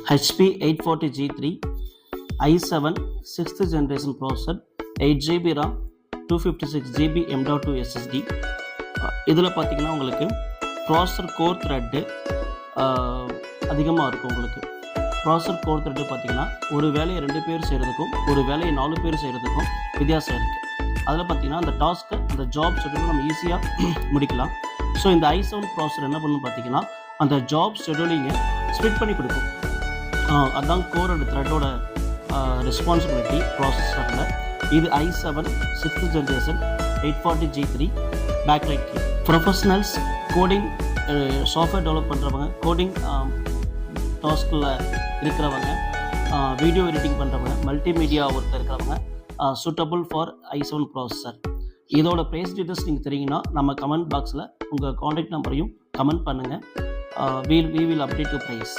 HP 840G3 i7 6th generation processor, 8GB RAM, 256GB M.2 SSD. இதில் பார்த்தீங்கன்னா உங்களுக்கு processor core thread அதிகமாக இருக்கும். உங்களுக்கு ப்ராசஸர் கோர் த்ரெட்டு பார்த்தீங்கன்னா ஒரு வேலையை 2 பேர் செய்கிறதுக்கும் ஒரு வேலையை 4 பேர் செய்கிறதுக்கும் வித்தியாசம் இருக்குது. அதில் பார்த்தீங்கன்னா அந்த டாஸ்க்கை அந்த ஜாப் ஷெடியூல் நம்ம ஈஸியாக முடிக்கலாம். ஸோ இந்த i7 ப்ராசஸர் என்ன பண்ணணும் பார்த்தீங்கன்னா அந்த ஜாப் ஷெடியூலிங்கை ஸ்ப்ளிட் பண்ணி கொடுக்கும். அதுதான் கோர் அண்ட் த்ரெட்டோட ரெஸ்பான்சிபிலிட்டி ப்ராசஸரில். இது i7 6th generation 840G3 backlight key. Professionals, coding software develop பண்ணுறவங்க, கோடிங் டாஸ்கில் இருக்கிறவங்க, வீடியோ எடிட்டிங் பண்ணுறவங்க, மல்டிமீடியா ஒர்க்கில் இருக்கிறவங்க சூட்டபுள் ஃபார் i7 ப்ராசஸர். இதோட ப்ரைஸ் டீட்டெயில்ஸ் நீங்கள் தெரியுங்கன்னா நம்ம கமெண்ட் பாக்ஸில் உங்கள் காண்டாக்ட் நம்பரையும் கமெண்ட் பண்ணுங்கள். we will update your price.